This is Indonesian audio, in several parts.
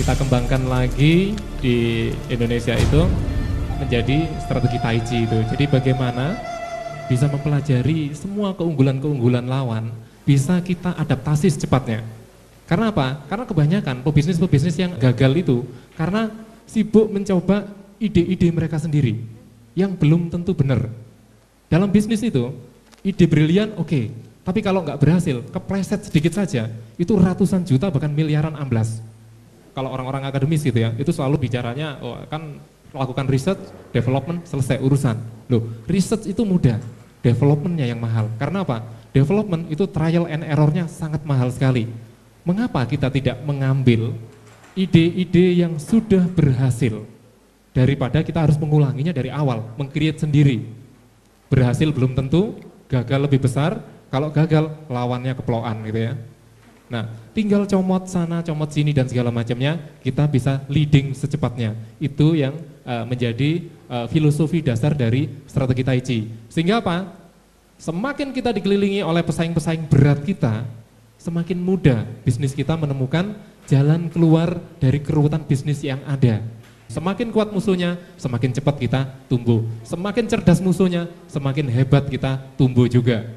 kita kembangkan lagi di Indonesia itu menjadi strategi Tai Chi itu. Jadi bagaimana bisa mempelajari semua keunggulan-keunggulan lawan, bisa kita adaptasi secepatnya. Karena apa? Karena kebanyakan pebisnis-pebisnis yang gagal itu karena sibuk mencoba ide-ide mereka sendiri yang belum tentu benar. Dalam bisnis itu, ide brilian oke, tapi kalau nggak berhasil, kepleset sedikit saja, itu ratusan juta bahkan miliaran amblas. Kalau orang-orang akademis gitu ya, itu selalu bicaranya, oh kan lakukan research, development, selesai urusan. Loh, research itu mudah, developmentnya yang mahal. Karena apa? Development itu trial and errornya sangat mahal sekali. Mengapa kita tidak mengambil ide-ide yang sudah berhasil daripada kita harus mengulanginya dari awal, meng-create sendiri. Berhasil belum tentu, gagal lebih besar, kalau gagal lawannya keploan gitu ya. Nah, tinggal comot sana, comot sini dan segala macamnya, kita bisa leading secepatnya. Itu yang menjadi filosofi dasar dari strategi Tai Chi. Sehingga apa? Semakin kita dikelilingi oleh pesaing-pesaing berat kita, semakin mudah bisnis kita menemukan jalan keluar dari keruwetan bisnis yang ada. Semakin kuat musuhnya, semakin cepat kita tumbuh. Semakin cerdas musuhnya, semakin hebat kita tumbuh juga.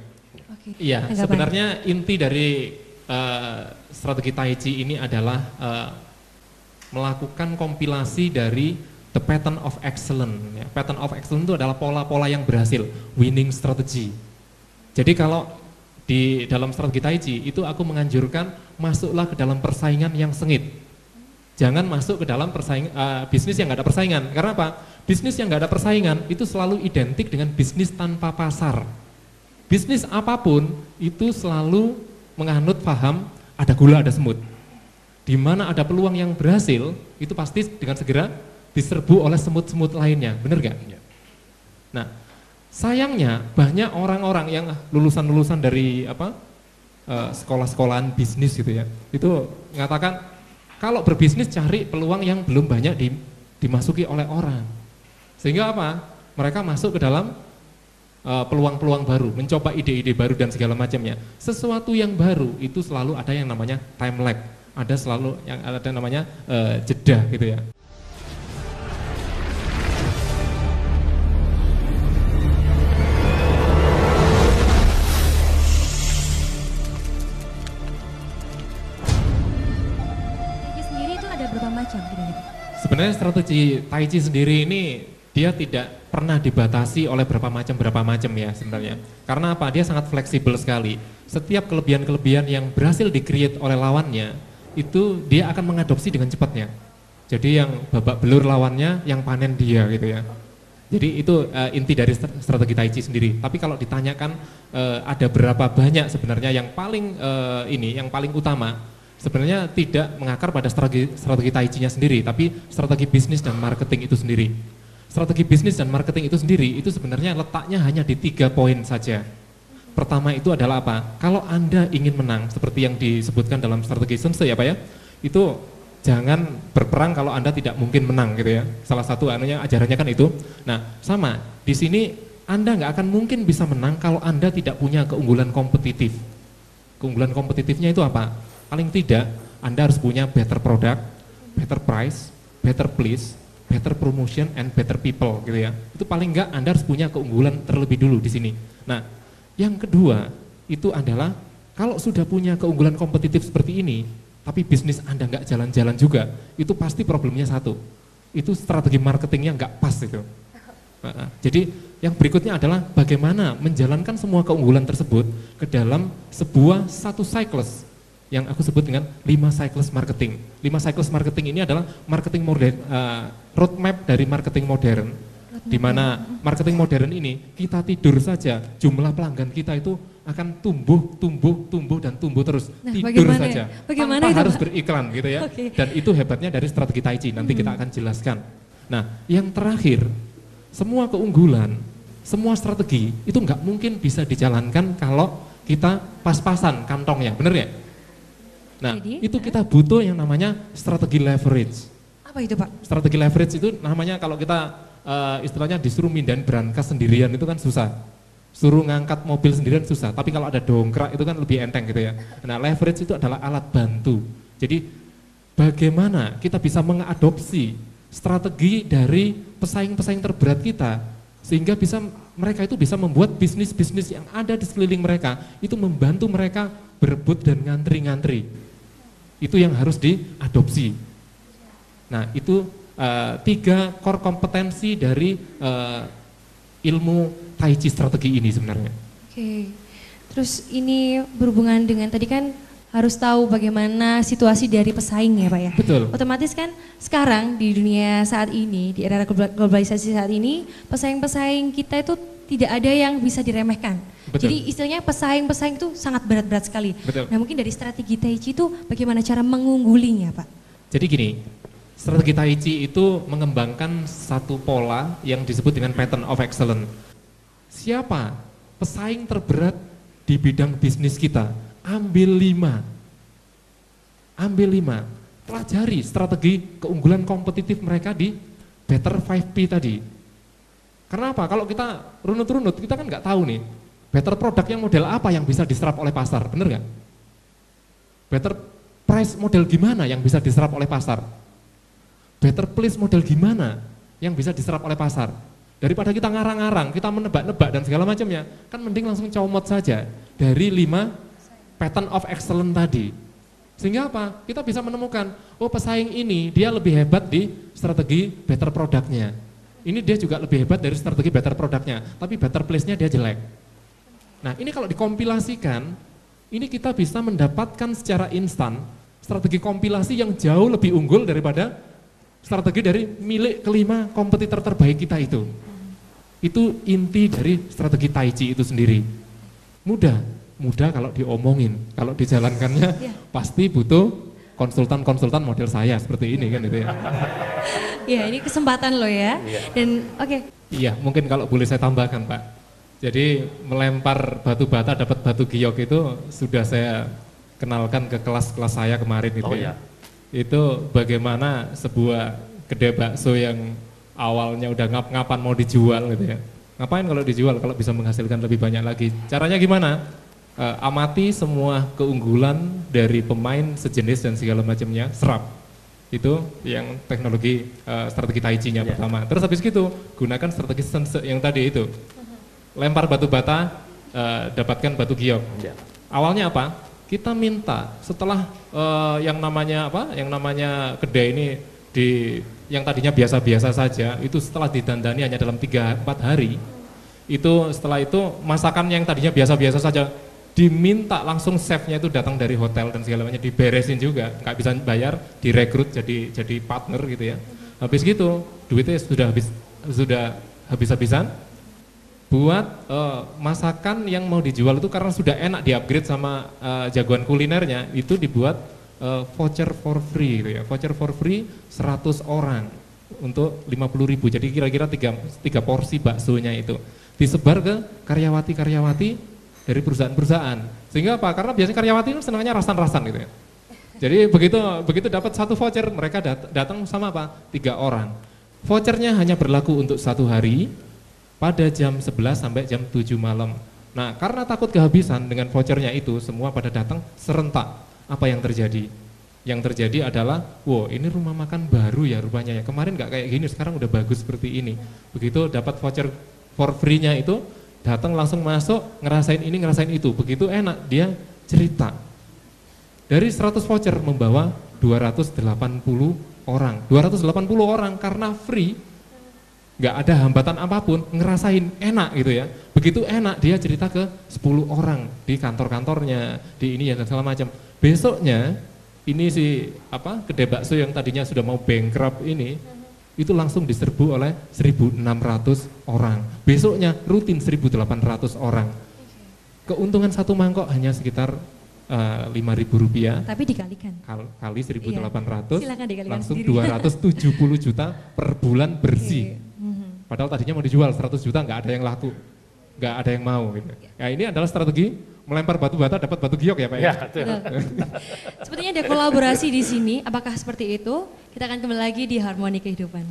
Iya, sebenarnya inti dari strategi Tai Chi ini adalah melakukan kompilasi dari the pattern of excellence. Ya. Pattern of excellence itu adalah pola-pola yang berhasil, winning strategy. Jadi kalau di dalam strategi Tai Chi itu aku menganjurkan masuklah ke dalam persaingan yang sengit. Jangan masuk ke dalam bisnis yang nggak ada persaingan. Karena apa? Bisnis yang nggak ada persaingan itu selalu identik dengan bisnis tanpa pasar. Bisnis apapun itu selalu menganut paham ada gula ada semut. Di mana ada peluang yang berhasil itu pasti dengan segera diserbu oleh semut-semut lainnya. Benar gak? Nah, sayangnya banyak orang-orang yang lulusan-lulusan dari sekolah-sekolahan bisnis gitu ya, itu mengatakan kalau berbisnis cari peluang yang belum banyak dimasuki oleh orang. Sehingga apa? Mereka masuk ke dalam peluang-peluang baru, mencoba ide-ide baru dan segala macamnya. Sesuatu yang baru itu selalu ada yang namanya time lag, ada selalu yang ada namanya jeda gitu ya. Sebenarnya strategi Tai Chi sendiri ini dia tidak pernah dibatasi oleh berapa macam ya sebenarnya. Karena apa? Dia sangat fleksibel sekali. Setiap kelebihan-kelebihan yang berhasil di-create oleh lawannya, itu dia akan mengadopsi dengan cepatnya. Jadi yang babak belur lawannya, yang panen dia gitu ya. Jadi itu inti dari strategi Tai Chi sendiri. Tapi kalau ditanyakan ada berapa banyak sebenarnya yang paling yang paling utama, sebenarnya tidak mengakar pada strategi Tai Chi-nya sendiri, tapi strategi bisnis dan marketing itu sendiri. Strategi bisnis dan marketing itu sendiri, itu sebenarnya letaknya hanya di 3 poin saja. Pertama itu adalah apa? Kalau Anda ingin menang, seperti yang disebutkan dalam strategi Sun Tzu ya Pak ya, itu jangan berperang kalau Anda tidak mungkin menang gitu ya. Salah satu ajarannya kan itu. Nah sama, di sini Anda nggak akan mungkin bisa menang kalau Anda tidak punya keunggulan kompetitif. Keunggulan kompetitifnya itu apa? Paling tidak Anda harus punya better product, better price, better place, better promotion, and better people gitu ya. Itu paling enggak Anda harus punya keunggulan terlebih dulu di sini. Nah, yang kedua itu adalah kalau sudah punya keunggulan kompetitif seperti ini, tapi bisnis Anda enggak jalan-jalan juga, itu pasti problemnya satu. Itu strategi marketingnya enggak pas itu. Jadi yang berikutnya adalah bagaimana menjalankan semua keunggulan tersebut ke dalam satu cycles yang aku sebut dengan 5 cycles marketing. 5 cycles marketing ini adalah marketing modern, roadmap dari marketing modern, di mana marketing modern ini kita tidur saja jumlah pelanggan kita itu akan tumbuh dan tumbuh terus. Nah, tidur saja tanpa harus beriklan gitu ya. Dan itu hebatnya dari strategi Tai Chi, nanti kita akan jelaskan. Nah yang terakhir, semua keunggulan, semua strategi itu nggak mungkin bisa dijalankan kalau kita pas-pasan kantongnya, bener ya? Nah, itu kita butuh yang namanya strategi leverage. Apa itu Pak? Strategi leverage itu namanya kalau kita istilahnya disuruh mindahin berangkas sendirian itu kan susah. Suruh ngangkat mobil sendirian susah, tapi kalau ada dongkrak itu kan lebih enteng gitu ya. Nah, leverage itu adalah alat bantu. Jadi bagaimana kita bisa mengadopsi strategi dari pesaing-pesaing terberat kita, sehingga mereka itu bisa membuat bisnis-bisnis yang ada di sekeliling mereka, itu membantu mereka berebut dan ngantri-ngantri. Itu yang harus diadopsi. Nah, itu 3 core kompetensi dari ilmu Tai Chi strategi ini sebenarnya. Oke, terus ini berhubungan dengan tadi kan harus tahu bagaimana situasi dari pesaing ya Pak ya? Betul. Otomatis kan sekarang di dunia saat ini, di era globalisasi saat ini, pesaing-pesaing kita itu tidak ada yang bisa diremehkan. Betul. Jadi istilahnya pesaing-pesaing itu sangat berat-berat sekali. Betul. Nah mungkin dari strategi Tai Chi itu bagaimana cara mengunggulinya Pak? Jadi gini, strategi Tai Chi itu mengembangkan satu pola yang disebut dengan pattern of excellence. Siapa pesaing terberat di bidang bisnis kita? Ambil 5. Pelajari strategi keunggulan kompetitif mereka di Better 5P tadi. Karena apa? Kalau kita runut-runut, kita kan nggak tahu nih, better product yang model apa yang bisa diserap oleh pasar, bener nggak? Better price model gimana yang bisa diserap oleh pasar? Better place model gimana yang bisa diserap oleh pasar? Daripada kita ngarang-ngarang, kita menebak-nebak dan segala macamnya, kan mending langsung comot saja dari 5 pattern of excellence tadi. Sehingga apa? Kita bisa menemukan, oh pesaing ini dia lebih hebat di strategi better produknya. Ini dia juga lebih hebat dari strategi better produknya, tapi better place-nya dia jelek. Nah ini kalau dikompilasikan, ini kita bisa mendapatkan secara instan strategi kompilasi yang jauh lebih unggul daripada strategi dari milik kelima kompetitor terbaik kita itu. Itu inti dari strategi Tai Chi itu sendiri. Mudah kalau diomongin, kalau dijalankannya pasti butuh konsultan-konsultan model saya seperti ini kan itu ya. Ya ini kesempatan loh ya. Dan oke. Iya mungkin kalau boleh saya tambahkan Pak. Jadi melempar batu bata dapat batu giok itu sudah saya kenalkan ke kelas-kelas saya kemarin itu ya. Itu bagaimana sebuah kedai bakso yang awalnya udah ngap-ngapan mau dijual gitu ya. Ngapain kalau dijual kalau bisa menghasilkan lebih banyak lagi. Caranya gimana? Amati semua keunggulan dari pemain sejenis dan segala macamnya, serap. Itu yang teknologi strategi Tai Chi-nya pertama. Terus habis gitu gunakan strategi sense yang tadi itu. Lempar batu bata, dapatkan batu giok. Awalnya apa? Kita minta setelah yang namanya kedai ini yang tadinya biasa-biasa saja, itu setelah didandani hanya dalam 3-4 hari, itu setelah itu masakan yang tadinya biasa-biasa saja diminta langsung chefnya itu datang dari hotel dan segala macam diberesin juga, nggak bisa bayar, direkrut jadi partner gitu ya. Habis gitu duitnya sudah habis-habisan buat masakan yang mau dijual itu karena sudah enak di-upgrade sama jagoan kulinernya, itu dibuat voucher for free gitu ya. Voucher for free 100 orang untuk 50.000. Jadi kira-kira 3 porsi baksonya itu disebar ke karyawati-karyawati dari perusahaan-perusahaan. Sehingga apa? Karena biasanya karyawati itu senangnya rasan-rasan gitu ya. Jadi begitu dapat satu voucher, mereka datang sama apa? 3 orang. Vouchernya hanya berlaku untuk 1 hari pada jam 11 sampai jam 7 malam. Nah, karena takut kehabisan dengan vouchernya itu, semua pada datang serentak. Apa yang terjadi? Yang terjadi adalah, wow ini rumah makan baru ya rupanya ya. Kemarin nggak kayak gini, sekarang udah bagus seperti ini. Begitu dapat voucher for free-nya itu, datang langsung masuk, ngerasain ini, ngerasain itu. Begitu enak, dia cerita. Dari 100 voucher membawa 280 orang. 280 orang karena free, nggak ada hambatan apapun, ngerasain enak gitu ya. Begitu enak, dia cerita ke 10 orang di kantor-kantornya, di ini ya dan segala macam. Besoknya, ini kedai bakso yang tadinya sudah mau bankrupt ini, itu langsung diserbu oleh 1.600 orang. Besoknya rutin 1.800 orang. Keuntungan satu mangkok hanya sekitar Rp5.000. Tapi dikalikan. Kali 1.800, langsung sendiri. 270 juta per bulan bersih. Padahal tadinya mau dijual 100 juta, nggak ada yang laku, nggak ada yang mau. Gitu. Ya ini adalah strategi melempar batu bata dapat batu giok ya Pak. Ya, sepertinya ada kolaborasi di sini. Apakah seperti itu? Kita akan kembali lagi di Harmoni Kehidupan.